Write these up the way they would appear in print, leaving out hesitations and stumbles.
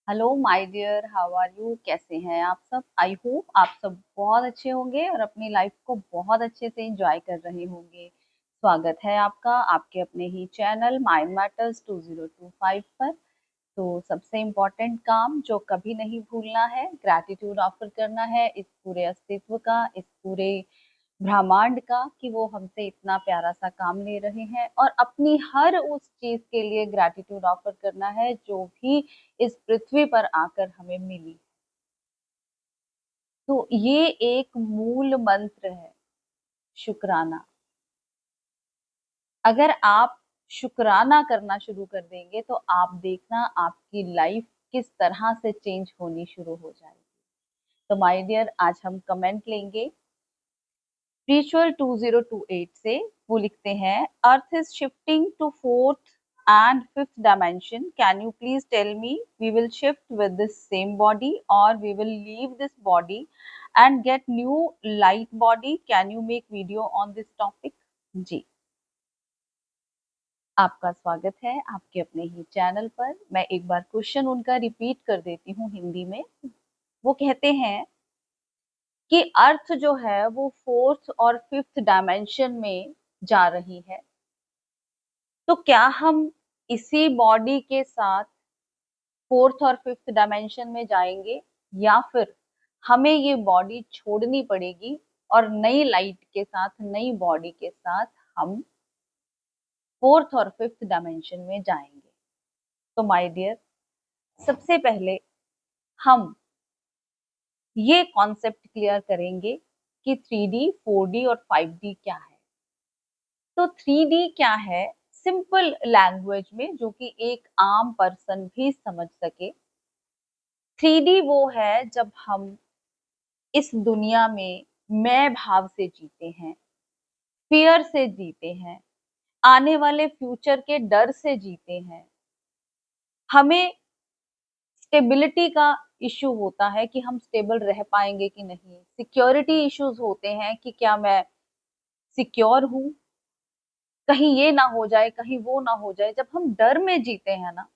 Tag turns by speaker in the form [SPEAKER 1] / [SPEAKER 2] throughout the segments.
[SPEAKER 1] Hello my dear, how are you? कैसे हैं आप सब? आई होप आप सब बहुत अच्छे होंगे और अपनी लाइफ को बहुत अच्छे से एंजॉय कर रहे होंगे। स्वागत है आपका आपके अपने ही चैनल माइंड मैटर्स 2025 पर। तो सबसे इम्पोर्टेंट काम जो कभी नहीं भूलना है, ग्रैटिट्यूड ऑफर करना है इस पूरे अस्तित्व का, इस पूरे ब्रह्मांड का, कि वो हमसे इतना प्यारा सा काम ले रहे हैं, और अपनी हर उस चीज के लिए ग्रैटिट्यूड ऑफर करना है जो भी इस पृथ्वी पर आकर हमें मिली। तो ये एक मूल मंत्र है, शुक्राना। अगर आप शुक्राना करना शुरू कर देंगे तो आप देखना आपकी लाइफ किस तरह से चेंज होनी शुरू हो जाएगी। तो माय डियर, आज हम कमेंट लेंगे स्पिरिचुअल 2028 से। वो लिखते हैं, earth is shifting to fourth and fifth dimension, can you please tell me we will shift with this same body और we will leave this body and get new light body, can you make video on this topic? जी, आपका स्वागत है आपके अपने ही channel पर। मैं एक बार क्वेश्चन उनका रिपीट कर देती हूँ हिंदी में। वो कहते हैं कि अर्थ जो है वो फोर्थ और फिफ्थ डायमेंशन में जा रही है, तो क्या हम इसी बॉडी के साथ फोर्थ और फिफ्थ डायमेंशन में जाएंगे, या फिर हमें ये बॉडी छोड़नी पड़ेगी और नई लाइट के साथ, नई बॉडी के साथ हम फोर्थ और फिफ्थ डायमेंशन में जाएंगे? तो माय डियर, सबसे पहले हम ये कॉन्सेप्ट क्लियर करेंगे कि 3D, 4D और 5D क्या है। तो 3D क्या है, सिंपल लैंग्वेज में, जो कि एक आम पर्सन भी समझ सके। 3D वो है जब हम इस दुनिया में मैं भाव से जीते हैं, फियर से जीते हैं, आने वाले फ्यूचर के डर से जीते हैं। हमें स्टेबिलिटी का इश्यू होता है कि हम स्टेबल रह पाएंगे कि नहीं। सिक्योरिटी इश्यूज होते हैं कि क्या मैं सिक्योर हूं, कहीं ये ना हो जाए, कहीं वो ना हो जाए। जब हम डर में जीते हैं ना,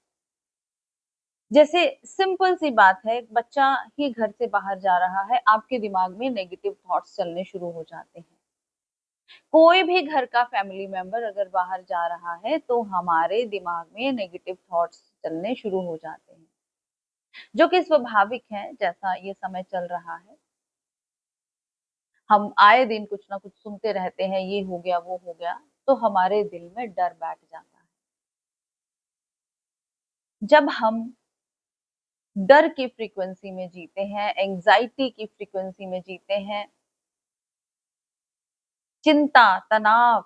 [SPEAKER 1] जैसे सिंपल सी बात है, एक बच्चा ही घर से बाहर जा रहा है, आपके दिमाग में नेगेटिव थॉट्स चलने शुरू हो जाते हैं। कोई भी घर का फैमिली मेंबर अगर बाहर जा रहा है तो हमारे दिमाग में नेगेटिव थॉट्स चलने शुरू हो जाते हैं, जो कि स्वाभाविक है। जैसा ये समय चल रहा है, हम आए दिन कुछ ना कुछ सुनते रहते हैं, ये हो गया वो हो गया, तो हमारे दिल में डर बैठ जाता है। जब हम डर की फ्रीक्वेंसी में जीते हैं, एंजाइटी की फ्रीक्वेंसी में जीते हैं, चिंता, तनाव,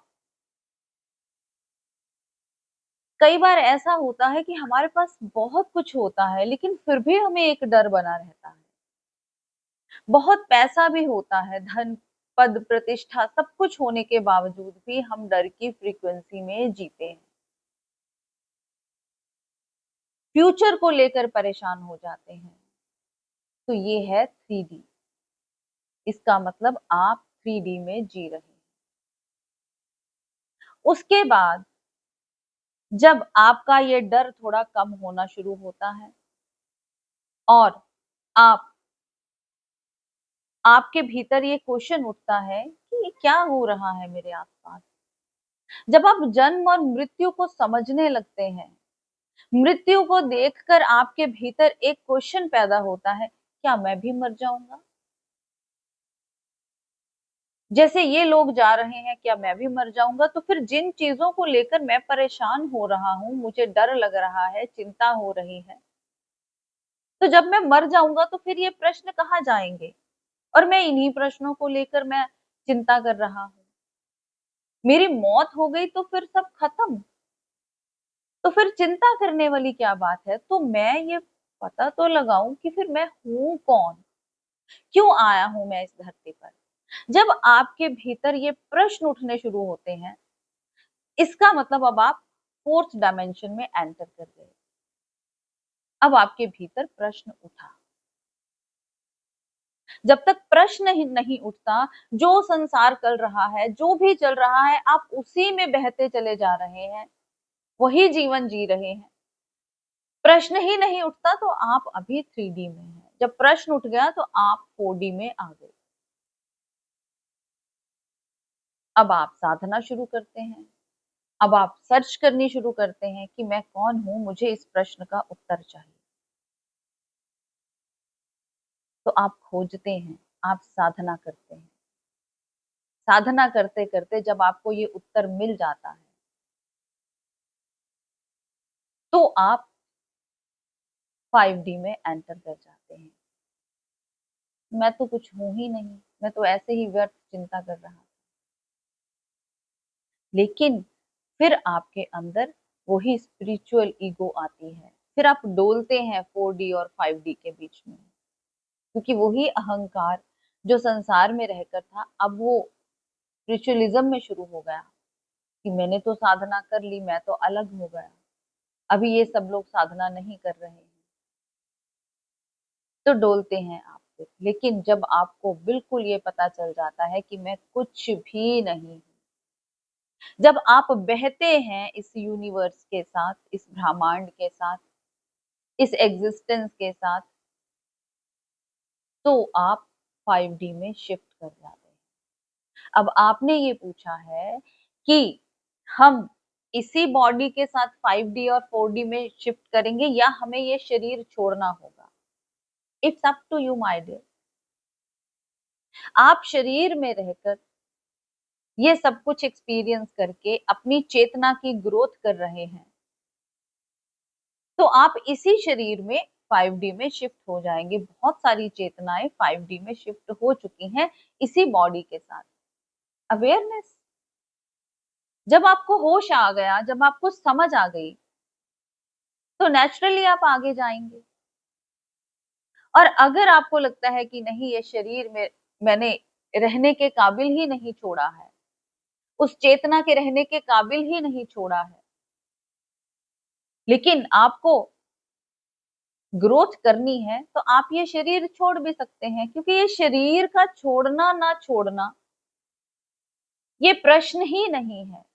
[SPEAKER 1] कई बार ऐसा होता है कि हमारे पास बहुत कुछ होता है लेकिन फिर भी हमें एक डर बना रहता है। बहुत पैसा भी होता है, धन, पद, प्रतिष्ठा, सब कुछ होने के बावजूद भी हम डर की फ्रीक्वेंसी में जीते हैं। फ्यूचर को लेकर परेशान हो जाते हैं। तो ये है 3D। इसका मतलब आप 3D में जी रहे हैं। उसके बाद जब आपका ये डर थोड़ा कम होना शुरू होता है और आप आपके भीतर ये क्वेश्चन उठता है कि ये क्या हो रहा है मेरे आसपास। जब आप जन्म और मृत्यु को समझने लगते हैं, मृत्यु को देखकर आपके भीतर एक क्वेश्चन पैदा होता है, क्या मैं भी मर जाऊंगा? जैसे ये लोग जा रहे हैं, क्या मैं भी मर जाऊंगा? तो फिर जिन चीजों को लेकर मैं परेशान हो रहा हूं, मुझे डर लग रहा है, चिंता हो रही है, तो जब मैं मर जाऊंगा तो फिर ये प्रश्न कहाँ जाएंगे? और मैं इन्हीं प्रश्नों को लेकर मैं चिंता कर रहा हूँ। मेरी मौत हो गई तो फिर सब खत्म, तो फिर चिंता करने वाली क्या बात है? तो मैं ये पता तो लगाऊं कि फिर मैं हूं कौन, क्यों आया हूं मैं इस धरती पर। जब आपके भीतर ये प्रश्न उठने शुरू होते हैं, इसका मतलब अब आप फोर्थ डायमेंशन में एंटर कर गए। अब आपके भीतर प्रश्न उठा। जब तक प्रश्न ही नहीं उठता, जो संसार चल रहा है, जो भी चल रहा है, आप उसी में बहते चले जा रहे हैं, वही जीवन जी रहे हैं। प्रश्न ही नहीं उठता तो आप अभी 3D में हैं। जब प्रश्न उठ गया तो आप 4D में आ गए। अब आप साधना शुरू करते हैं। अब आप सर्च करनी शुरू करते हैं कि मैं कौन हूँ, मुझे इस प्रश्न का उत्तर चाहिए। तो आप खोजते हैं, आप साधना करते हैं। साधना करते-करते जब आपको ये उत्तर मिल जाता है, तो आप 5D में एंटर कर जाते हैं। मैं तो कुछ हूँ ही नहीं, मैं तो ऐसे ही व्यर्थ चिंता कर रहा था। लेकिन फिर आपके अंदर वही स्पिरिचुअल ईगो आती है। फिर आप डोलते हैं 4D और 5D के बीच में। क्योंकि वही अहंकार जो संसार में रहकर था, अब वो स्पिरिचुअलिज्म में शुरू हो गया कि मैंने तो साधना कर ली, मैं तो अलग हो गया। अभी ये सब लोग साधना नहीं कर रहे हैं। तो डोलते हैं आप फिर। लेकिन जब आपको बिल्कुल ये पता चल जाता है कि मैं कुछ भी नहीं हूँ, जब आप बहते हैं इस यूनिवर्स के साथ, इस ब्रह्मांड के साथ, इस एग्जिस्टेंस के साथ, तो आप 5D में शिफ्ट कर जाते हैं। अब आपने ये पूछा है कि हम इसी बॉडी के साथ 5D और 4D में शिफ्ट करेंगे या हमें ये शरीर छोड़ना होगा। It's up to you my dear. आप शरीर में रहकर ये सब कुछ एक्सपीरियंस करके अपनी चेतना की ग्रोथ कर रहे हैं, तो आप इसी शरीर में 5D में शिफ्ट हो जाएंगे। बहुत सारी चेतनाएं 5D में शिफ्ट हो चुकी हैं इसी बॉडी के साथ। अवेयरनेस, जब आपको होश आ गया, जब आपको समझ आ गई, तो नेचुरली आप आगे जाएंगे। और अगर आपको लगता है कि नहीं, ये शरीर में मैंने रहने के काबिल ही नहीं छोड़ा है, उस चेतना के रहने के काबिल ही नहीं छोड़ा है, लेकिन आपको ग्रोथ करनी है, तो आप ये शरीर छोड़ भी सकते हैं। क्योंकि ये शरीर का छोड़ना ना छोड़ना ये प्रश्न ही नहीं है।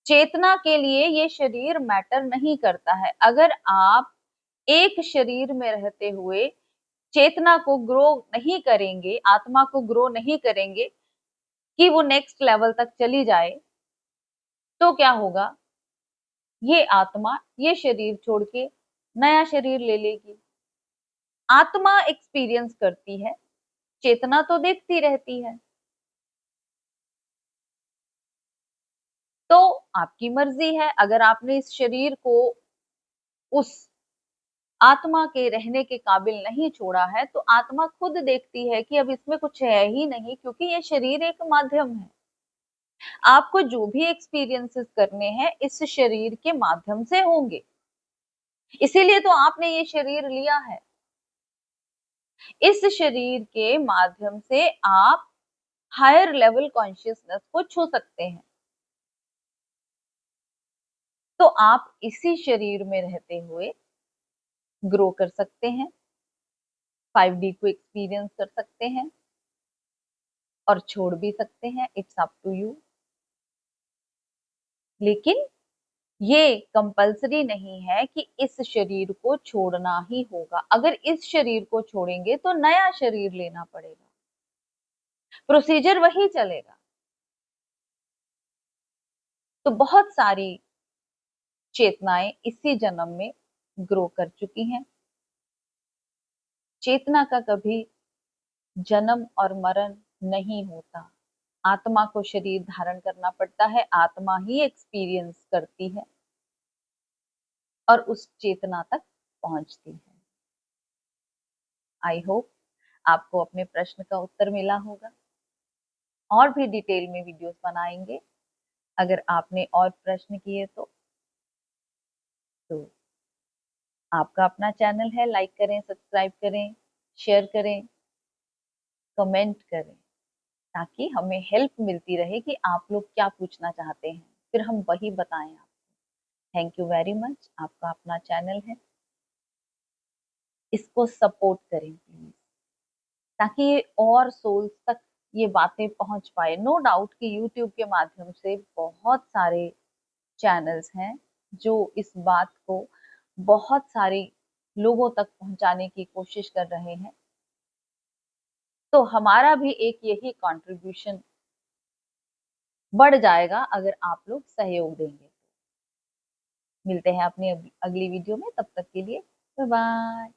[SPEAKER 1] चेतना के लिए ये शरीर मैटर नहीं करता है। अगर आप एक शरीर में रहते हुए चेतना को ग्रो नहीं करेंगे, आत्मा को ग्रो नहीं करेंगे कि वो नेक्स्ट लेवल तक चली जाए, तो क्या होगा? ये आत्मा ये शरीर छोड़ के नया शरीर ले लेगी। आत्मा एक्सपीरियंस करती है, चेतना तो देखती रहती है। तो आपकी मर्जी है, अगर आपने इस शरीर को उस आत्मा के रहने के काबिल नहीं छोड़ा है, तो आत्मा खुद देखती है कि अब इसमें कुछ है ही नहीं, क्योंकि ये शरीर एक माध्यम है। आपको जो भी एक्सपीरियंसेस करने हैं इस शरीर के माध्यम से होंगे। इसीलिए तो आपने ये शरीर लिया है। इस शरीर के माध्यम से आप हायर लेवल कॉन्शियसनेस को छू सकते हैं। तो आप इसी शरीर में रहते हुए ग्रो कर सकते हैं, 5D को एक्सपीरियंस कर सकते हैं और छोड़ भी सकते हैं। It's up to you. लेकिन ये कंपल्सरी नहीं है कि इस शरीर को छोड़ना ही होगा। अगर इस शरीर को छोड़ेंगे तो नया शरीर लेना पड़ेगा, प्रोसीजर वही चलेगा। तो बहुत सारी चेतनाएं इसी जन्म में ग्रो कर चुकी हैं। चेतना का कभी जन्म और मरण नहीं होता। आत्मा को शरीर धारण करना पड़ता है, आत्मा ही एक्सपीरियंस करती है और उस चेतना तक पहुंचती है। आई होप आपको अपने प्रश्न का उत्तर मिला होगा। और भी डिटेल में वीडियोस बनाएंगे। अगर आपने और प्रश्न किए तो आपका अपना चैनल है, लाइक करें, सब्सक्राइब करें, शेयर करें, कमेंट करें, ताकि हमें हेल्प मिलती रहे कि आप लोग क्या पूछना चाहते हैं, फिर हम वही बताएं आपको। Thank you very much. आपका अपना चैनल है, इसको सपोर्ट करें प्लीज, ताकि ये और सोल्स तक ये बातें पहुंच पाए। नो डाउट कि यूट्यूब के माध्यम से बहुत सारे चैनल्स हैं जो इस बात को बहुत सारे लोगों तक पहुंचाने की कोशिश कर रहे हैं। तो हमारा भी एक यही कंट्रीब्यूशन बढ़ जाएगा अगर आप लोग सहयोग देंगे। मिलते हैं अपनी अगली वीडियो में, तब तक के लिए बाय बाय।